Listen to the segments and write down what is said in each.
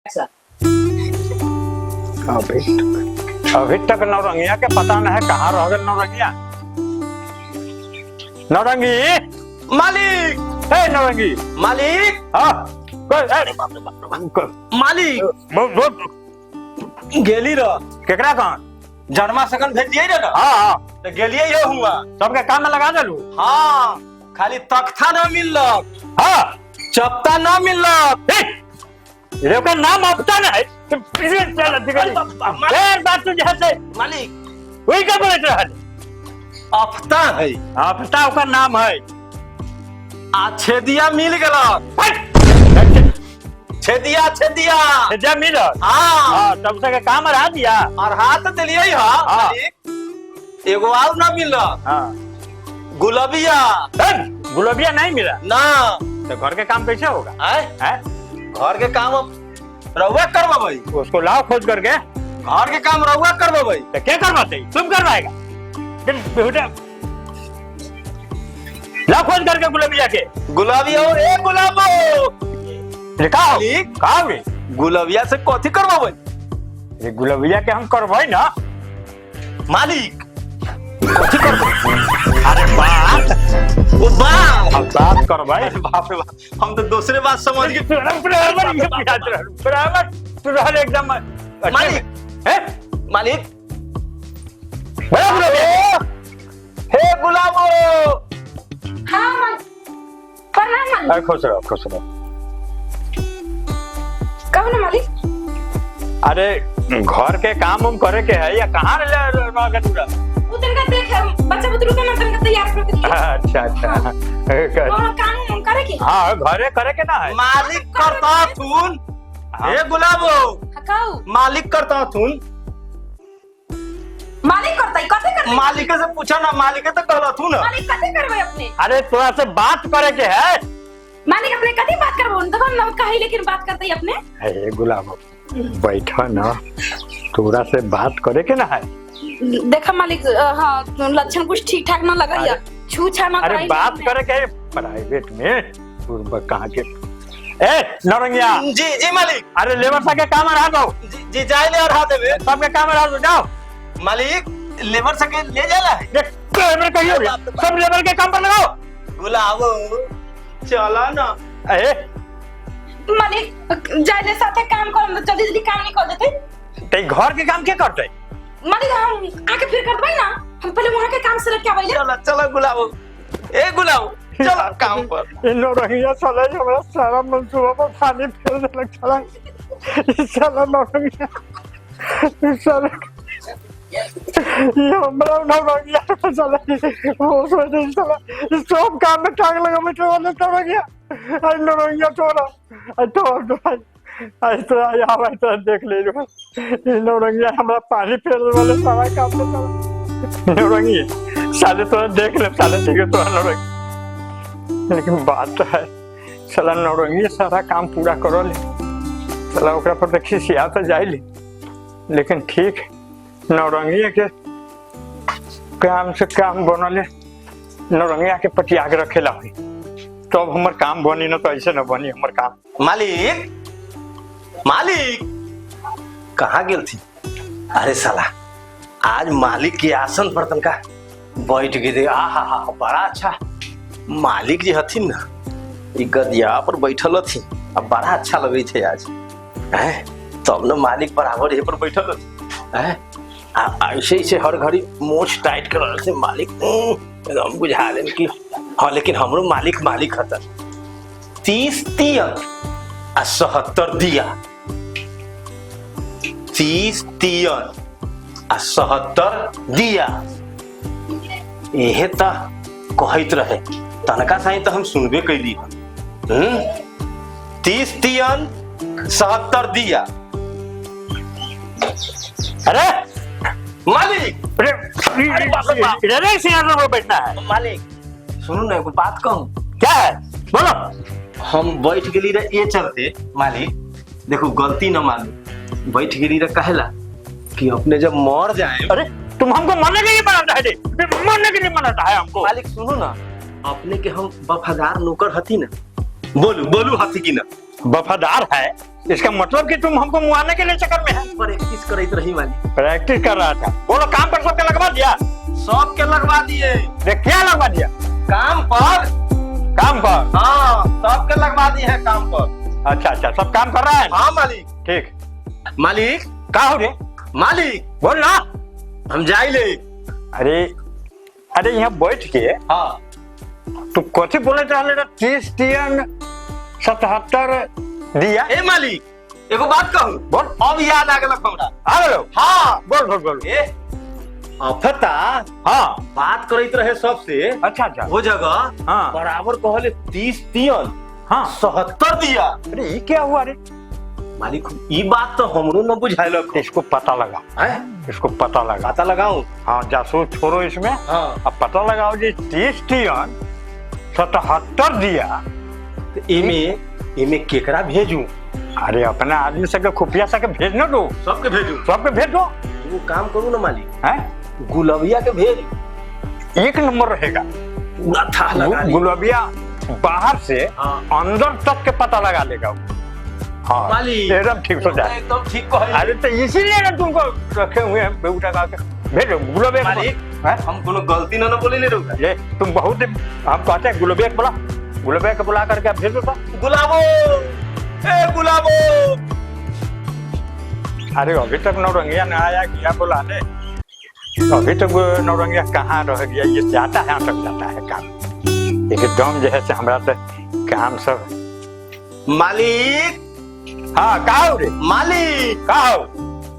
अभी तक नौरंगिया के पता न है कहाँ रह गए नौरंगिया। नौरंगी मालिक, हे नौरंगी मालिक, हाँ मालिक गेली र केकरा कहाँ जन्मा सकन भेज दिए ना। हाँ हाँ तो गेलिए ये हुआ सबके काम में लगा देलू। हाँ, खाली तख्ता न मिललक, हाँ चपता न मिललक। ये का नाम अपता ना है तो फिर चल दिखाई फिर बात तुझे से मालिक वही क्या बोले रहा है अफ्ता है, अपता का नाम है। छेदिया मिल गलक, छेदिया छेदिया जब मिला हाँ हाँ तब से के काम रहा दिया और हाथ दिलिए हाँ। मालिक एगो और न मिललक हाँ गुलाबिया गुलाबिया नहीं मिला ना। तो घर के काम कैसे होगा है? घर के काम रउआ करवा भाई, उसको लाओ खोज करके घर के काम रउआ करवा भाई। तो क्या करवाते तुम करवाएगा बेटा लाओ खोज करके गुलाबिया के गुलाबिया और ए गुलाबो कहा मालिक कहा रे गुलाबिया से कथी करवा भाई ये गुलाबिया के हम करवाई ना मालिक। कथी करवाई अरे बात ओ बाप हम बात करवाई बाप रे बाप, हम तो दूसरे बात समझ गए। बराबर एकदम मालिक है मालिक बड़ा गुलाबिया हे गुलाबो हाँ मालिक, प्रणाम मालिक। अरे खुश रहो खुश रहो। कहो ना मालिक। अरे घर के काम उम करे के है या कहाँ रह पूरा वो तनका देख बच्चा बुतरू के ना तनका तैयार कर दिया। अच्छा अच्छा और काम करे के हाँ घरे करे के ना है मालिक करता थून। हे गुलाबो हकाऊ मालिक करता थून। मालिक करता कथे करते मालिक से पूछा ना, मालिक तो कहला थू ना। मालिक कथे करबे अपने अरे थोड़ा से बात करे के है। मालिक अपने कथे बात करबो देखो ना कही लेकिन बात करते ही अपने। अरे गुलाब बैठा ना थोड़ा से बात करे के ना है। देखा मालिक हाँ लक्षण कुछ ठीक ठाक ना लगा या छू छा ना अरे बात करे के प्राइवेट में पूर्व कहाँ के ए नौरंगिया जी जी मालिक। अरे लेबर सा के काम रहा दो जी जाए ले और हाथ देवे सबके काम रहा दो जाओ मालिक। लेबर सके ले जाला है लेबर कहियो सब लेबर के काम पर लगाओ गुलाबो चला ना। ए मालिक जाने साथे काम करम तो जल्दी जल्दी काम निकल देते। ते घर के काम के करते मालिक हम आके फिर कर देबै ना, हम पहले वहां के काम से लग के आबैले। चला चला गुलाबो ए गुलाबो चला काम पर। इन नौरंगिया साला हमरा सारा मंसूबा पर पानी फेर देलक साला नौरंगिया साला ये हमरा नौरंगिया साला वो सोचे साला सब काम में टांग लगा बैठे वाला नौरंगिया आई नौरंगिया छोड़ा आई तो आई आवा तो देख ले लो नौरंगिया हमरा पानी फेर वाले सारा काम में साला नौरंगिया साले तो देख ले साले ठीक है तो नौरंगिया लेकिन बात तो है साला नौरंगी सारा काम पूरा करो ले साला ओकरा पर देखी सिया तो जाए ले लेकिन ठीक नौरंगी के काम से काम बनले नौरंगिया के पटिया के रखेला हुई तब तो हमर काम बनी ना तो ऐसे ना बनी हमर काम। मालिक मालिक कहाँ गेल थी? अरे साला आज मालिक के आसन पर तनका बैठ गए। आहा हा बड़ा अच्छा मालिक जी हथिन ना ई गदिया पर बैठल हथिन अब बड़ा अच्छा लगे थे आज हैं। तब न मालिक बराबर यहीं पर बैठल हथिन हैं। ऐसे ही से हर घड़ी मोछ टाइट कर रहे थे मालिक एकदम बुझा ले कि हाँ लेकिन हमरो मालिक मालिक हतन 30 तियन आ 77 दिया 30 तियन आ 77 दिया यहे ता कहत रहे तनका साई तो हम सुनबे कैली 30 तियन 77 दिया। अरे मालिक अरे सिंहासन पर बैठना है मालिक सुनो ना एगो बात कहूं। क्या है बोलो। हम बैठ गेली रे ये चलते मालिक देखो गलती न मानो बैठ गेली रे कहेला कि अपने जब मर जाए। अरे तुम हमको मरने के लिए बनाता है मरने के लिए बनाता है हमको। मालिक सुनो ना अपने के हम वफादार नौकर हती ना बोलू बोलू हती की ना वफादार है इसका मतलब कि तुम हमको मुआने के लिए चक्कर में है। प्रैक्टिस करते रही मालिक। प्रैक्टिस कर रहा था। बोलो काम पर सबके लगवा दिया? सबके लगवा दिए। देख क्या लगवा दिया? काम पर। काम पर? हाँ सबके लगवा दिए हैं काम पर। अच्छा अच्छा, सब काम कर रहा है? हाँ मालिक। ठीक। मालिक का हो रे? मालिक बोल ना। हम जाइले। अरे अरे यहाँ बैठ के हाँ तू कथी बोले चाहले रे? 30 3 77 दिया। ए मालिक एगो बात कहूँ। बोल। अब याद आ गया हमरा। आ गलो? हाँ बोल बोल बोल। ए अफता हाँ बात करते रहे सबसे। अच्छा अच्छा। वो जगह हाँ बराबर कहले 30 3 हाँ 77 दिया। अरे ये क्या हुआ रे? मालिक ये बात तो हमरो न बुझाइलक। इसको पता लगा। इसको पता लगा। पता लगाऊं? हाँ जासूस छोड़ो इसमें। हाँ अब पता लगाओ जी 30 3 77 दिया। इमे केकरा भेजूं? अरे अपना आदमी सबके खुफिया सबके भेज न दो। सबके भेजूं? सबके भेज दो। वो काम करूं ना मालिक। हैं? गुलबिया के भेज। एक नंबर रहेगा। पूरा था लगा ली। गुलबिया बाहर से हाँ। अंदर तक के पता लगा लेगा। हाँ मालिक एकदम ठीक हो जाए। एकदम ठीक कहे। अरे तो इसीलिए ना तुमको रखे हुए हैं बेगूटा का के। भेजो गुलबिया। मालिक हम कोनो गलती ना बोले ले रहूंगा। ये तुम बहुत हम कहते हैं गुलबिया को बोला। गुलबिया को बुला करके आप भेजो तो। गुलाबो ए गुलाबो। अरे अभी तक नौरंगिया न आया क्या बुलाने? अभी तक नौरंगिया कहाँ रह गया? ये जाता है तक जाता है काम। एकदम जो है से हमारा तो काम सब। मालिक हाँ कहा रे? मालिक कहा?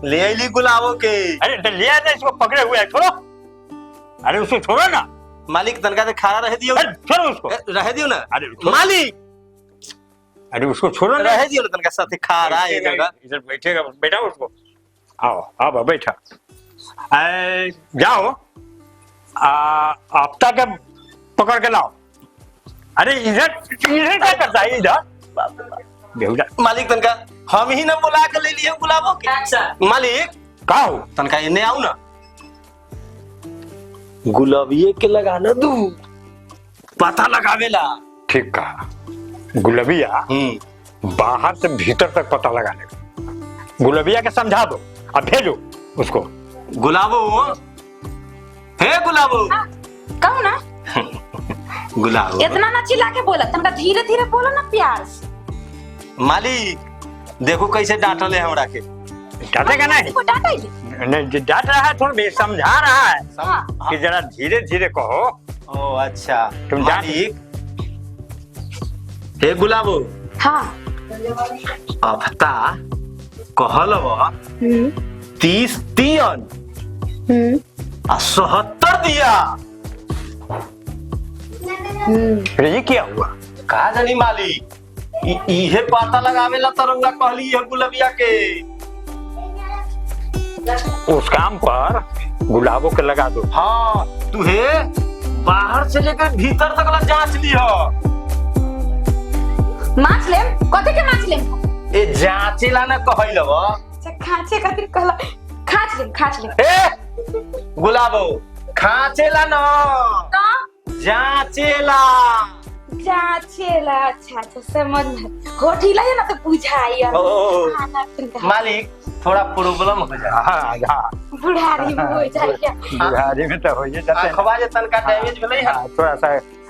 ले आइली गुलाबो के। अरे तो लिया ना, इसको पकड़े हुए है, छोड़ो। अरे उसको छोड़ो ना। मालिक तनका से खड़ा रह दियो। छोड़ो उसको। रह दियो ना। अरे छोड़ो। मालिक अरे उसको छोड़ो ना। रह दियो ना तनका साथे खड़ा है जगह। इधर बैठेगा, बैठा उसको। आओ आओ बैठा। जाओ आफ्ता के पकड़ के लाओ। अरे इधर इधर क्या करता है? इधर बेहुदा। मालिक तनका हम ही ना बुला के ले लिए गुलाबो के। अच्छा मालिक का हो? तनका इन्हें आओ ना। गुलाबिये के लगाना दू पता लगावेला। ठीक कहा। गुलबिया बाहर से भीतर तक पता लगाने का। गुलबिया के समझा दो अब भेजो उसको। गुलाबो हे गुलाबो। कहू ना। गुलाबो इतना ना चिल्ला के बोला, तनका धीरे धीरे बोलो ना प्यार से। मालिक देखो कैसे डांटले हमरा के। डांटेगा नहीं? इसको डांटा ही। नहीं डांट रहा है, थोड़ा भी समझा रहा है हाँ। कि जरा धीरे धीरे कहो। ओ अच्छा तुम मालिक हे गुलाबो। हाँ अफता कहलवा 30 3 77 दिया। फिर ये क्या हुआ? का जानी मालिक इहे पता लगावेला तरंगा कहली है गुलबिया के। उस काम पर गुलाबों के लगा दो। हाँ तुहे बाहर से लेकर भीतर तक ला जांच लियो। माछ लेम? कथी के माछ लेम? ए जांचेला ना कहलवा। अच्छा खांचे खातिर कहला। खांच लेम। ए गुलाबो खांचेला ना तो जांचेला। जांचेला। अच्छा समझ में होठीला है ना तो बुझाई। मालिक थोड़ा प्रॉब्लम हो जाए। हाँ हाँ बुढ़ारी में हो जाए। बुढ़ारी में तो हो ही जाता है। आंखवा जे तनका डैमेज भेलै है। थोड़ा सा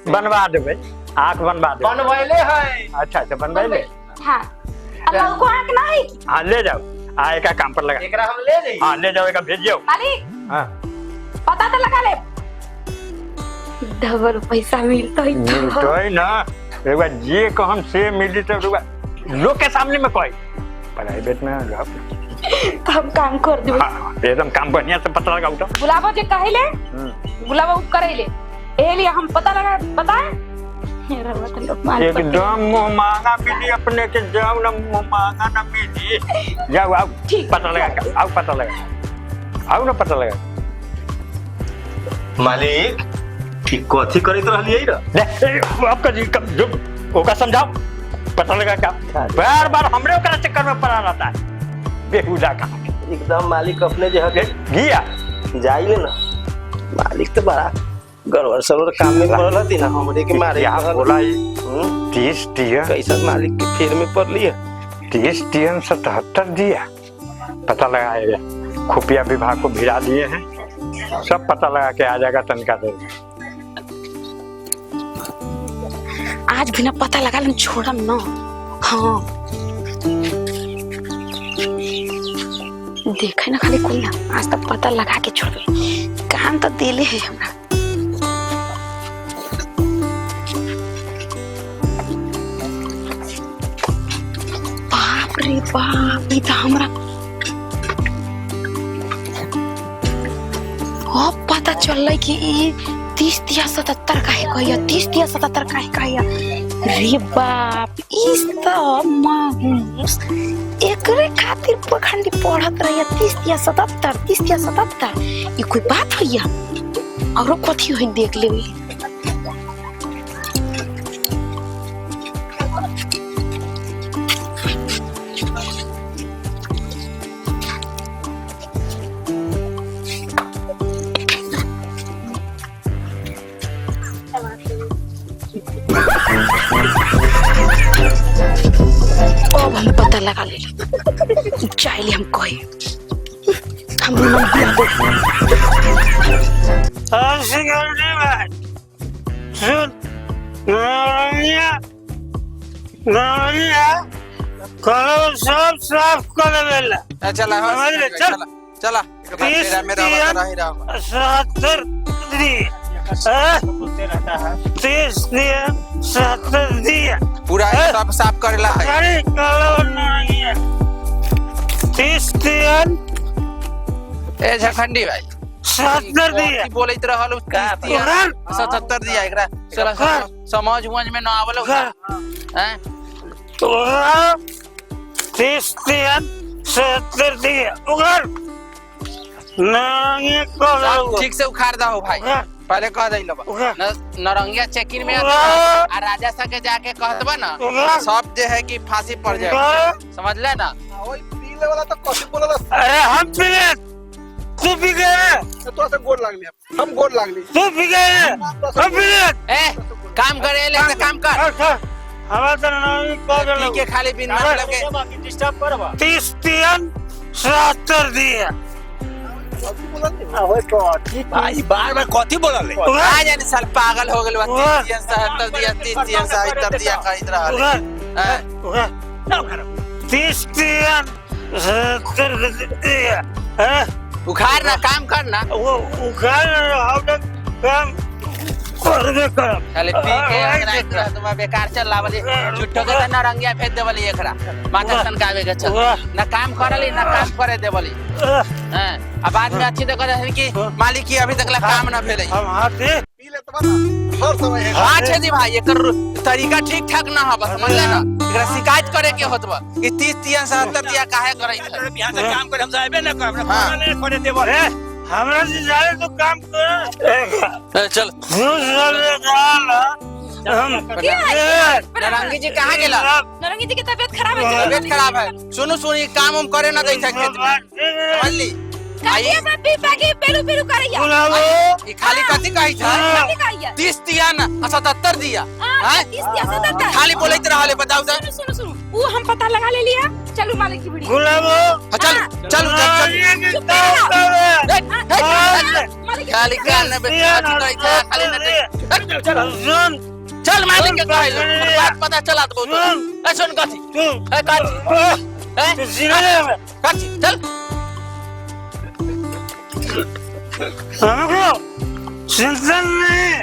बनवा देबै, आँख बनवा देबै। बनवैले है। अच्छा अच्छा बनवाइले। हाँ अल्लाह को आंख नहीं। हाँ ले जाओ। हाँ एक काम पर लगा। एकरा हम ले जाई। हाँ ले जाओ, एक भेजियो। मालिक हाँ पता तो लगा ले। डबल पैसा मिलता है मिलतो है ना। एक बार जे को हम से मिली तो लोग के सामने में कोई प्राइवेट में तो हम काम कर देबे। हाँ एकदम काम बढ़िया से पता लगाऊ तो। गुलाबो जे कहले गुलाबो करैले एलिए हम पता लगा बताए। एकदम मुंह मांगा मिली अपने के। जाओ ना मुंह मांगा ना मिली। जाओ आओ पता लगा। आओ पता लगा। आओ ना पता लगा। मालिक ठीक कथी करैत रहलियै रे? आपका जी जो ओका समझाओ पता लगा क्या। बार बार हमरे ओकरा चक्कर में पड़ा रहता है बेहुदा का। एकदम मालिक अपने जो है गया जाइले ना। मालिक तो बड़ा गड़बड़ सड़बड़ काम में पड़ल हती ना। हमरे के मारे क्या बोला 30 कैसा मालिक के फेर में पड़ली है। 30 TN 77 दिया। पता लगाएगा, खुफिया विभाग को भिड़ा दिए हैं, सब पता लगा के आ जाएगा तनका देर में। आज भी ना पता लगा लें, छोड़म ना। हाँ देखे ना खाली कोई ना, आज तक पता लगा के छोड़बे। काम तो दिले है हमरा। बाप रे बाप, ये तो हमरा अब पता चल कि 30 या 77 का है कहिया, 30 या 77 का है कहिया। रे बाप, इस तो मायूस एकरे खातिर पखंडी पढ़त रहिया। 30 या 77, 30 या 77 ये कोई बात भैया? औरो कथी होई देख लेबे। अब हम पता लगा ले चाहिए हम कहे हम सिक्योरिटी भाई सुन, नारंगिया करो सब साफ कर देला। चला चल चला मेरा मेरा रहा ही रहा 77 30 दिया 77 दिया पूरा सब साफ करेला है। अरे करो नारंगिया 30 दिया ए झखंडी भाई 77 दिया बोले इतना हाल 77 दिया एकरा चला समझ में ना आवलो हैं तो 30 दिया 77 दिया उगर नारंगिया को ठीक से उखाड़ दो भाई, पहले कह दई लो नारंगिया चेकिन में राजा सा के जाके कहतबा ना सब जे है कि फांसी पड़ जाए, समझ ले ना। ओए पीले वाला तो कथि बोलला? अरे हम पीले, तू पी गए तो से गोड़ लागली, हम गोड़ लागली, तू पी गए हम पीले। ए काम करे ले काम कर हवा तो नहीं कह दे के खाली बिन मतलब के डिस्टर्ब करबा। 30 दियन 77 दिया भाई बार बार कथी बोलले? आ जाने साल पागल हो गेल बा। 30 77 दिया 30 77 दिया कहत रहा है। 30 दियन 77 दिया उखाड़ ना काम करना वो उखाड़ हम काम करबे कर खाली पी के तुम बेकार चल लावली झूठो के ना रंगिया भेज देवली एकरा माथा सनकावे के चल ना काम करली ना काम करे देवली हैं। अब बाद में अच्छी देखो जैसे कि मालिक की अभी तक ला काम ना भेले हम हाथे पी ले तो ना हर समय है। हां छे जी भाई एकर तरीका ठीक ठाक ना है, बस समझ ले ना एकरा शिकायत करे के होतबा कि 30 77 दिया काहे करे छै। बिहान से काम करे हम जाबे ना करब, हाँ। ने करे देबो रे हमरा से जाए तो काम कर चल नारंगी जी कहाँ गेला? नारंगी जी की तबीयत खराब है। तबीयत खराब है, सुनो सुनी काम हम करे ना दै छै खेत में, समझ ली? काहे अपना पीपा के पेलू पेलू करैया? ई खाली कथि कहै छै? कथी कहैया? 30 दिया ना 77 दिया हैं? 30 या 77 खाली बोलैत रहले, बताओ त। सुनो सुनो वो हम पता लगा ले लिया। चलो मालिक की वीडियो चल चल खाली कान में कथि कहै छै? खाली न चल मालिक के कहै बात पता चला तो ए सुन कथि ए कथि ए कथि चल हमको चिंतन नहीं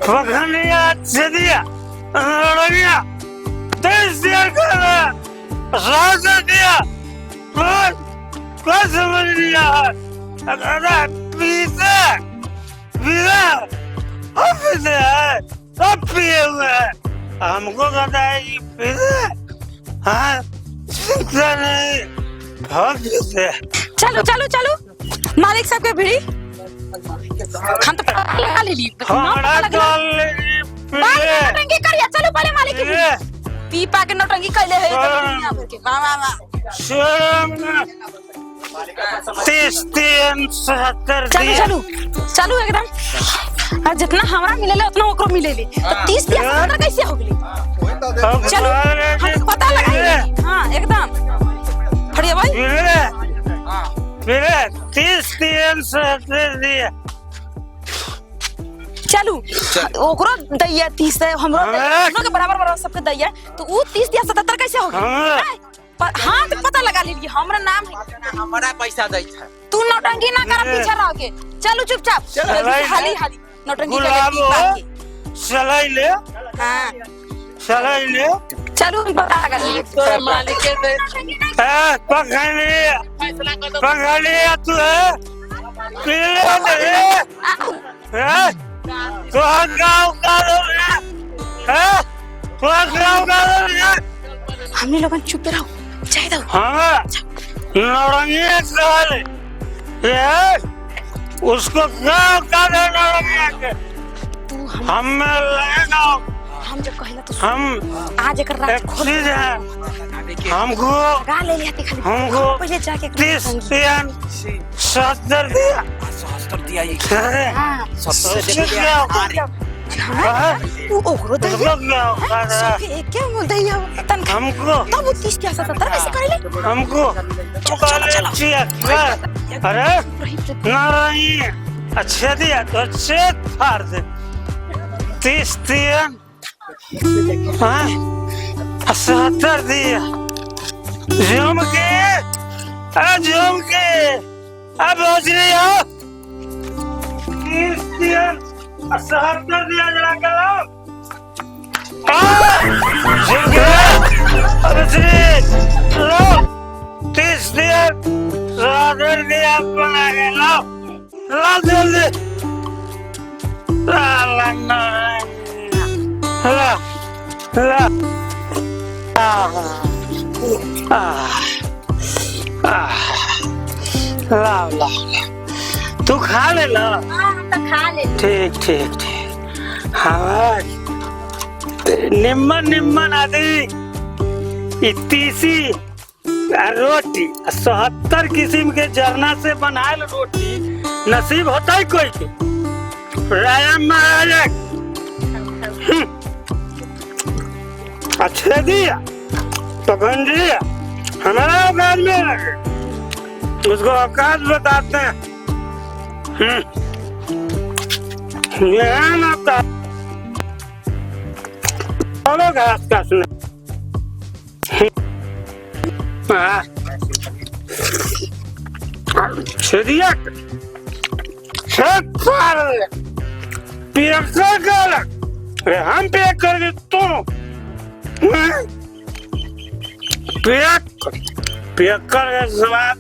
पखंडिया से दिया नारंगिया 30 दिया कर 77 दिया और क्या समझ लिया अगर पीते अब पीते हैं अब पिए हुए हैं हमको कहता है कि पीते हाँ चिंता नहीं बहुत पीते हैं। चलो चलो चलो मालिक साहब के भिड़ी हम तो पता लगा ले ली। नौटंकी करिया, चलो पहले मालिक की भिड़ी पीपा के नौटंकी कैले है दुनिया भर के। वाह वाह वाह 30 77 चलो चलो चलो एकदम। और जितना हमरा मिलेले उतना ओकरो मिलेले तो 30 या 77 कैसे हो गेली? चलो हम पता लगा हाँ एकदम फड़िया भाई मेरे 30 दिए चलू ओकरो दैया 30 है हमरो दोनों के बराबर बराबर सबके दैया तो वो 30 दिया 77 कैसे हो गई हाँ तो पता लगा लीजिए हमरा नाम है हमारा पैसा दे था तू नौटंकी ना कर पीछे रह के चलो चुपचाप हाली हाली नौटंकी कर चलाई ले हाँ चलाई ले चलो हम पता लगा लीजिए तोरे मालिक के दे पकड़ तू है तो गाँव का हमने लोगन चुप रहो चाहे दो हाँ नौरंगी उसको गाँव का नौरंगी तू हमें लेना हम जब कहला तो हम आज एक रात खोल चीज है हमको गा ले लिया खाली हमको पहले जाके 30 70 दिया 70 दिया ये हां तू ओकरो दे क्या बोल दैया तन हमको तब 30 क्या 77 कैसे करले हमको अरे नारायण अच्छे दिया तो अच्छे फाड़ दे 30 दिया 70 दिया झूम के अब हो रही हो 30 दिया 70 दिया जरा करो झूम के अब लो 30 दिया 70 दिया बना के लो जल्दी तू खा ले ला ठीक हाँ निम्मन आदि इतीसी रोटी 70 किस्म के जरना से बनायल रोटी नसीब होता है कोई के राजा महाराजा अच्छे दिया पकड़ दिया हमारा औकात में लगे उसको औकात बताते हैं घास काटने दिया हम पे कर तू कर स्वाद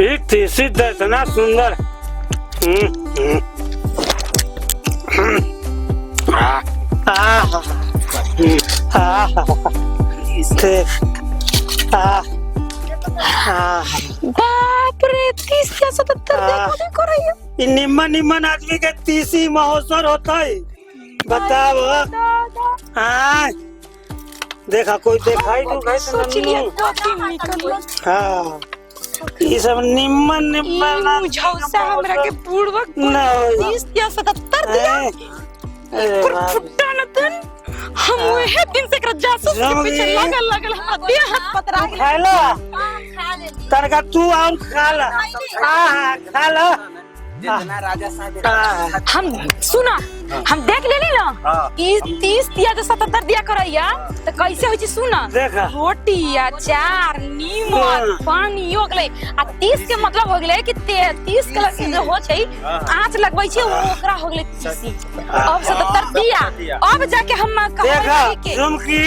एक तीसरी इतना सुंदर बाप रे 30 या 77 देखो रही निम्मन आदमी के 30 महोत्सव होता है बताओ हाँ देखा कोई दिखाई तो हाँ ये सब निम्मन झौसा हमरा के पूर्वक 30 या 77 दिया फुट्टा न तन हम वही दिन से कर जासूस के पीछे लगल हमरा देह हाथ पतरा गया खाला तड़का तू और खाला हां खाला जितना राजा साहब हम सुना हम देख लेली ना ई 30 दिया जो 77 दिया करैया तो कैसे होई छी सुना रोटी अचार नीमक पानी हो गेलै आ 30 के मतलब हो गेलै कि 30 कलर के जो हो छै आंच लगबै छै ओकरा हो गेलै 30 अब 77 दिया अब जाके हम कहै के झुमकी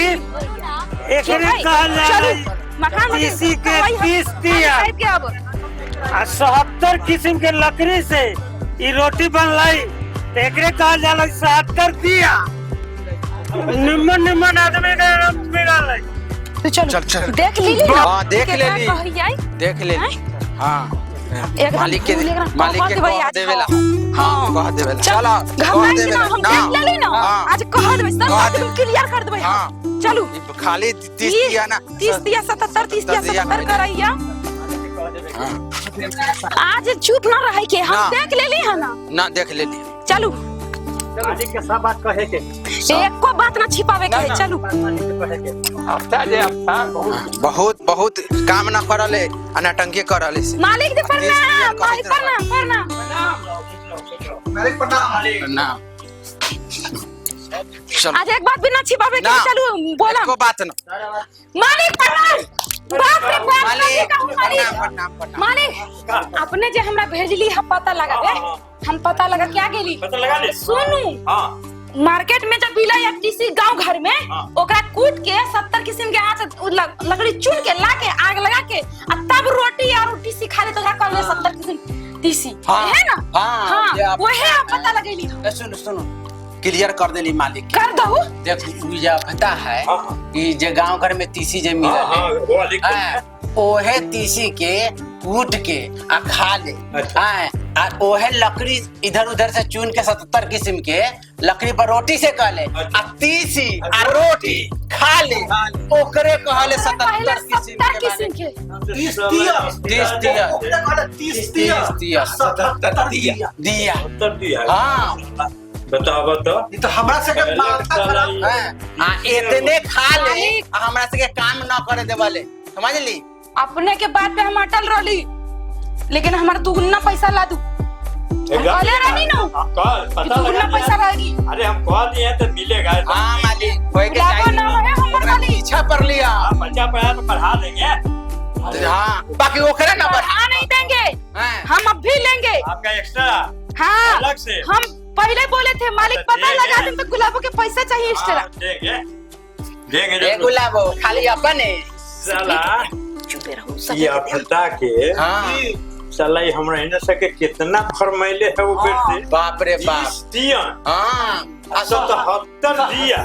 एकरे कहल चलो मकान में 30 के 30 दिया के अब 70 किस्म के लकड़ी से ये रोटी बनलाई एकरे कहल जाला 70 दिया निम्मन आदमी के मिलल तो चल देख लीली हां देख लेली हां मालिक के कह देवेला हां कह देवेला चलो कह देवेला हम देख लेली ना आज कह देबै सब क्लियर कर देबै चलो खाली 30 दिया ना 30 दिया 77 30 दिया 77 करैया आज चुप ना रहे के हम देख लेली है ना देख लेली चलो मालिक के सब बात कहे के एको बात ना छिपावे के है, चलू। मालिक के कहे के हफ्ता जे हफ्ता बहुत बहुत काम ना करले अनटंकी करले से मालिक जी प्रणाम, मालिक प्रणाम प्रणाम। मालिक प्रणाम ना चल आज एक बात भी ना छिपावे के, ना। चलू बोला। को बात ना मालिक प्रणाम, बाप रे बाप, मालिक मालिक प्रणाम प्रणाम मालिक अपने जे हमरा भेजली है पता लगा दे, हम पता लगा क्या गेली पता लगा ले। सुनू हां मार्केट में जब बिला या किसी गांव घर में ओकरा कूट के 70 किस्म के हाथ से लकड़ी चुन के ला के आग लगा के आ तब रोटी और टीसी खा ले तो ओकरा कहले 70 किस्म टीसी है ना। हां वही पता लगेली। सुनो सुनो क्लियर कर देली मालिक कर दहु देख मुझे पता है कि जे गांव घर में तीसी जे मिला हां वो वाली ओहे तीसी के कूट के आ खा ले आ ओहे लकड़ी इधर उधर से चुन के 70 किस्म के लकड़ी पर रोटी से खा ले आ तीसी आ रोटी खा ले ओकरे कहले 77 किस्म के 30 दिया 77 दिया हाँ बताओ तो ये तो हमरा से के माथा खराब है आ इतने खा ले आ हमरा से के काम ना करे देवाले समझ ली। अपने के बात पे हम अटल रहली, लेकिन हमारा दुगुना पैसा ला दू। कहले रहनी ना कल पता दुगुना लगा पैसा रहेगी। अरे हम कह दिए तो मिलेगा। हाँ मालिक कोई के लागो चाहिए ना है हमर वाली। पीछा कर लिया आप बच्चा पढ़ा तो पढ़ा देंगे। हाँ बाकी वो करे ना बढ़ा नहीं देंगे, हम अब भी लेंगे। आपका एक्स्ट्रा हाँ अलग से हम पहले बोले थे मालिक पता लगा दें तो गुलाबों के पैसा चाहिए एक्स्ट्रा। देंगे देंगे ए गुलाबो खाली अपन है साला चुपे रहो ये अफता के हाँ साला ये हमरा इने सके कितना फरमाइले है वो बेटे। बाप रे बाप दिया हाँ 77 दिया।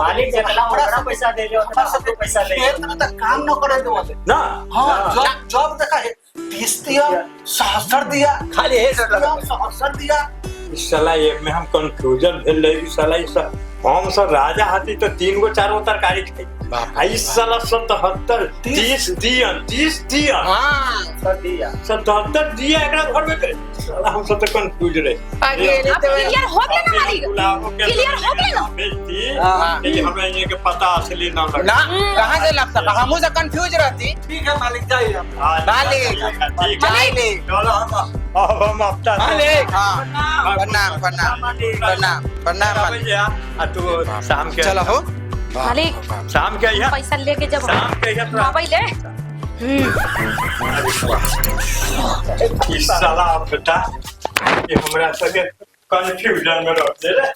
मालिक जितना बड़ा पैसा दे रहे हो सबको पैसा ले काम न करे दो ना जॉब देखा है 30 दिया 67 दिया खाली है 67 दिया साला ये में हम कंफ्यूजन भेल रही साला इस हम सब राजा हाथी तो 3 गो 4 गो तरकारी खाई आई साला 77 30 दिया 30 दिया हाँ 77 दिया एकरा घर में करे साला हम सब तो कंफ्यूज रहे। अकेले अब तो क्लियर हो गया ना मालिक, क्लियर हो गया ना। बेटी हाँ। ये हमें ये के पता असली ना लगा ना कहाँ से लगता हम से कंफ्यूज रहती। ठीक है मालिक जाइए मालिक मालिक चलो अब हम हफ्ता मालिक हाँ प्रणाम प्रणाम प्रणाम प्रणाम मालिक आ तू शाम के चलो हो मालिक शाम के यहाँ पैसा लेके जब शाम के यहाँ मोबाइल है इस साला बेटा ये हमरा सके कंफ्यूजन में रह दे रे।